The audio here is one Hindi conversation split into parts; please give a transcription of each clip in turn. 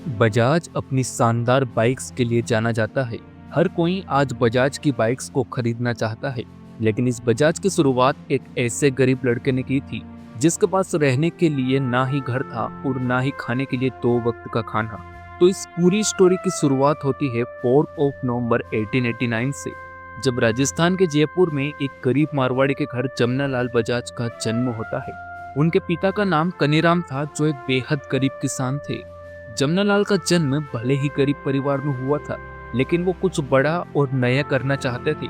बजाज अपनी शानदार बाइक्स के लिए जाना जाता है। हर कोई आज बजाज की बाइक्स को खरीदना चाहता है, लेकिन इस बजाज की शुरुआत एक ऐसे गरीब लड़के ने की थी जिसके पास रहने के लिए ना ही घर था और ना ही खाने के लिए 2 वक्त का खाना। तो इस पूरी स्टोरी की शुरुआत होती है 4 नवंबर 1889 से, जब राजस्थान के जयपुर में एक गरीब मारवाड़ी के घर जमनालाल बजाज का जन्म होता है। उनके पिता का नाम कनीराम था, जो एक बेहद गरीब किसान थे। जमनालाल का जन्म भले ही गरीब परिवार में हुआ था, लेकिन वो कुछ बड़ा और नया करना चाहते थे।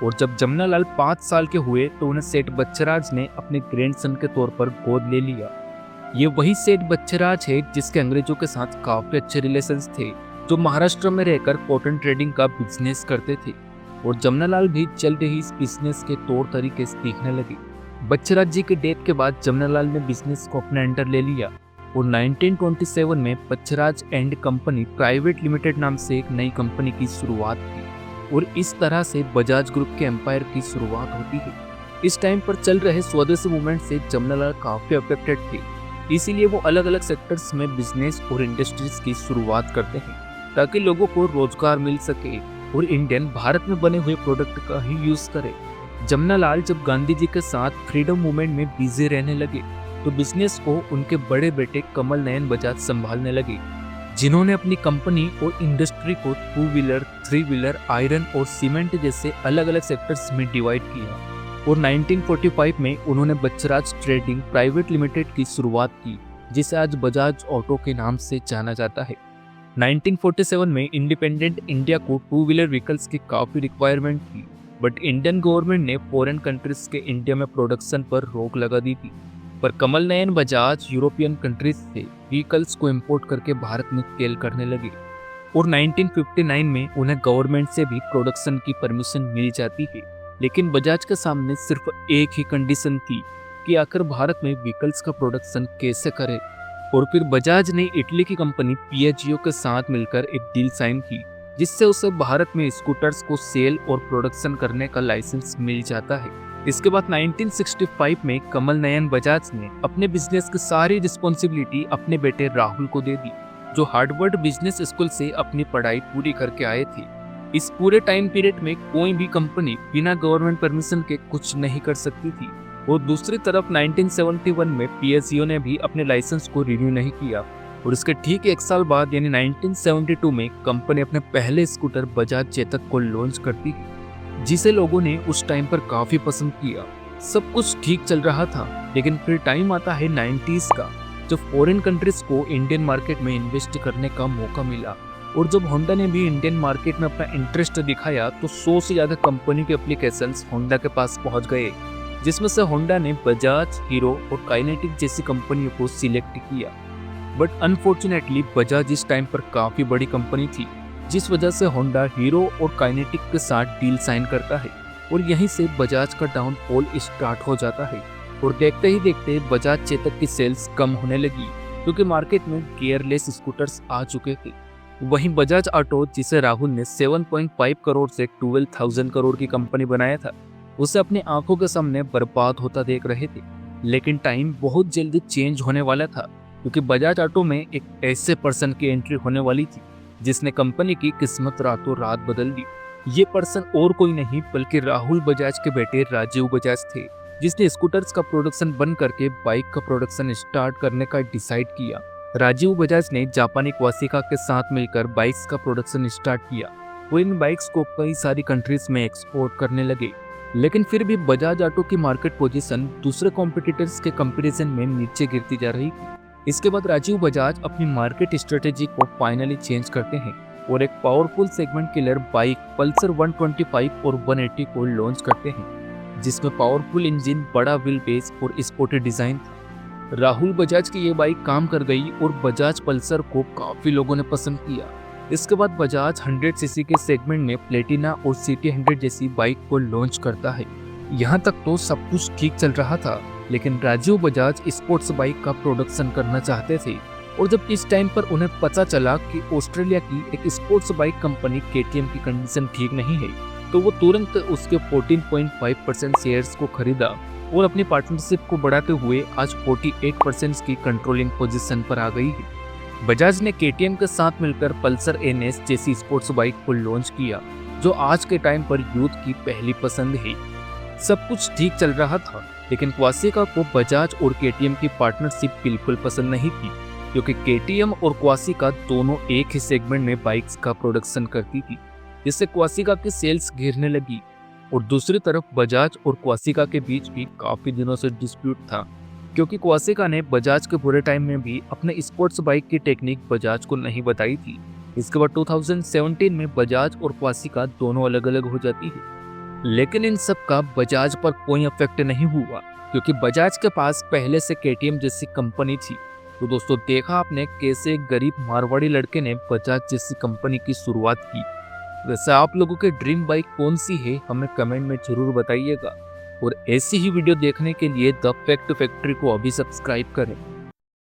और जब जमनालाल 5 साल के हुए तो उन्हें सेठ बच्चराज ने अपने ग्रैंडसन के तौर पर गोद ले लिया। ये वही सेठ बच्चराज है जिसके अंग्रेजों के साथ काफी अच्छे रिलेशंस थे, जो महाराष्ट्र में रहकर कॉटन ट्रेडिंग का बिजनेस करते थे। और जमनालाल भी जल्द ही इस बिजनेस के तौर तरीके सीखने लगे। बच्चराज जी के डेथ के बाद जमनालाल ने बिजनेस को अपने अंडर ले लिया और 1927 में बच्चराज एंड कंपनी प्राइवेट लिमिटेड नाम से एक नई कंपनी की शुरुआत की। और इस तरह से बजाज ग्रुप के एम्पायर की शुरुआत होती है। इस टाइम पर चल रहे स्वदेशी मूवमेंट से जमनालाल काफी अफेक्टेड थे, इसीलिए वो अलग अलग सेक्टर्स में बिजनेस और इंडस्ट्रीज की शुरुआत करते हैं ताकि लोगों को रोजगार मिल सके और इंडियन भारत में बने हुए प्रोडक्ट का ही यूज करे। जमनालाल जब गांधी जी के साथ फ्रीडम मूवमेंट में बिजी रहने लगे तो बिजनेस को उनके बड़े बेटे कमल नयन बजाज संभालने लगे, जिन्होंने अपनी कंपनी और इंडस्ट्री को 2 व्हीलर, 3 व्हीलर, आयरन और सीमेंट जैसे अलग अलग सेक्टर्स में डिवाइड किया। और 1945 में उन्होंने बच्चराज ट्रेडिंग प्राइवेट लिमिटेड की शुरुआत की, जिसे आज बजाज ऑटो के नाम से जाना जाता है। 1947 में इंडिपेंडेंट इंडिया को 2 व्हीलर व्हीकल्स की काफी रिक्वायरमेंट थी, बट इंडियन गवर्नमेंट ने फॉरेन कंट्रीज के इंडिया में प्रोडक्शन पर रोक लगा दी थी। पर कमल नयन बजाज यूरोपियन कंट्रीज से व्हीकल्स को इंपोर्ट करके भारत में सेल करने लगे। और 1959 में उन्हें गवर्नमेंट से भी प्रोडक्शन की परमिशन मिल जाती है, लेकिन बजाज के सामने सिर्फ एक ही कंडीशन थी कि आखिर भारत में व्हीकल्स का प्रोडक्शन कैसे करे। और फिर बजाज ने इटली की कंपनी पियाजियो के साथ मिलकर एक डील साइन की, जिससे उसे भारत में स्कूटर्स को सेल और प्रोडक्शन करने का लाइसेंस मिल जाता है। इसके बाद 1965 में कमल नयन बजाज ने अपने बिजनेस की सारी रिस्पॉन्सिबिलिटी अपने बेटे राहुल को दे दी, जो हार्वर्ड बिजनेस स्कूल से अपनी पढ़ाई पूरी करके आए थे। इस पूरे टाइम पीरियड में कोई भी कंपनी बिना गवर्नमेंट परमिशन के कुछ नहीं कर सकती थी। और दूसरी तरफ 1971 में पीएसयू ने भी अपने लाइसेंस को रिन्यू नहीं किया। और इसके ठीक 1 साल बाद यानी 1972 में कंपनी अपने पहले स्कूटर बजाज चेतक को लॉन्च करती है, जिसे लोगों ने उस टाइम पर काफी पसंद किया। सब कुछ ठीक चल रहा था, लेकिन फिर टाइम आता है 90s का, जब फॉरेन कंट्रीज को इंडियन मार्केट में इन्वेस्ट करने का मौका मिला। और जब होंडा ने भी इंडियन मार्केट में अपना इंटरेस्ट दिखाया तो 100 से ज्यादा कंपनी के एप्लीकेशंस होंडा के पास पहुंच गए, जिसमें से होंडा ने बजाज, हीरो और काइनेटिक जैसी कंपनियों को सिलेक्ट किया। बट अनफॉर्चुनेटली बजाज इस टाइम पर काफी बड़ी कंपनी थी, जिस वजह से होंडा, हीरो और काइनेटिक के साथ डील साइन करता है। और यहीं से बजाज का डाउनफॉल स्टार्ट हो जाता है। और देखते ही देखते बजाज चेतक की सेल्स कम होने लगी, क्योंकि मार्केट में गियरलेस स्कूटर्स आ चुके थे। वहीं बजाज ऑटो, जिसे राहुल ने 7.5 करोड़ से 12,000 करोड़ की कंपनी बनाया था, उसे अपनी आंखों के सामने बर्बाद होता देख रहे थे। लेकिन टाइम बहुत जल्दी चेंज होने वाला था, क्योंकि बजाज ऑटो में एक ऐसे पर्सन की एंट्री होने वाली थी जिसने कंपनी की किस्मत रातों रात बदल दी। ये पर्सन और कोई नहीं बल्कि राहुल बजाज के बेटे राजीव बजाज थे, जिसने स्कूटर्स का प्रोडक्शन बंद करके बाइक का प्रोडक्शन स्टार्ट करने का डिसाइड किया। राजीव बजाज ने जापानी क्वासिका के साथ मिलकर बाइक्स का प्रोडक्शन स्टार्ट किया और इन बाइक्स को कई सारी कंट्रीज में एक्सपोर्ट करने लगे। लेकिन फिर भी बजाज ऑटो की मार्केट पोजीशन दूसरे कॉम्पिटिटर्स के कंपैरिजन में नीचे गिरती जा रही थी। इसके बाद राजीव बजाज अपनी मार्केट स्ट्रेटेजी को फाइनली चेंज करते हैं और एक powerful segment killer bike Pulsar 125 और 180 को लॉन्च करते हैं, जिसमें पावरफुल इंजन, बड़ा व्हील बेस और स्पोर्टी डिजाइन था। राहुल बजाज की ये बाइक काम कर गई और बजाज पल्सर को काफी लोगों ने पसंद किया। इसके बाद बजाज 100 सीसी के सेगमेंट में प्लेटिना और सिटी 100 जैसी बाइक को लॉन्च करता है। यहाँ तक तो सब कुछ ठीक चल रहा था, लेकिन राजीव बजाज स्पोर्ट्स बाइक का प्रोडक्शन करना चाहते थे। और जब इस टाइम पर उन्हें पता चला कि ऑस्ट्रेलिया की एक स्पोर्ट्स बाइक कंपनी केटीएम की कंडीशन ठीक नहीं है, तो वो तुरंत उसके 14.5% शेयर्स को खरीदा और अपनी पार्टनरशिप को बढ़ाते हुए आज 48% की कंट्रोलिंग पोजीशन पर आ गई है। बजाज ने केटीएम के साथ मिलकर पल्सर एनएस जैसी स्पोर्ट्स बाइक को लॉन्च किया, जो आज के टाइम पर यूथ की पहली पसंद है। सब कुछ ठीक चल रहा था, लेकिन क्वासिका को बजाज और केटीएम की पार्टनरशिप बिल्कुल पसंद नहीं थी, क्योंकि केटीएम और क्वासिका दोनों एक ही सेगमेंट में बाइक्स का प्रोडक्शन करती थी, जिससे क्वासिका की सेल्स गिरने लगी। और दूसरी तरफ बजाज और क्वासिका के बीच भी काफी दिनों से डिस्प्यूट था, क्योंकि क्वासिका ने बजाज के बुरे टाइम में भी अपने स्पोर्ट्स बाइक की टेक्निक बजाज को नहीं बताई थी। इसके बाद 2017 में बजाज और क्वासिका दोनों अलग अलग हो जाती है, लेकिन इन सब का बजाज पर कोई इफेक्ट नहीं हुआ, क्योंकि बजाज के पास पहले से केटीएम जैसी कंपनी थी। तो दोस्तों, देखा आपने कैसे एक गरीब मारवाड़ी लड़के ने बजाज जैसी कंपनी की शुरुआत की। वैसे आप लोगों के ड्रीम बाइक कौन सी है, हमें कमेंट में जरूर बताइएगा। और ऐसी ही वीडियो देखने के लिए द फैक्ट फैक्ट्री को अभी सब्सक्राइब करें।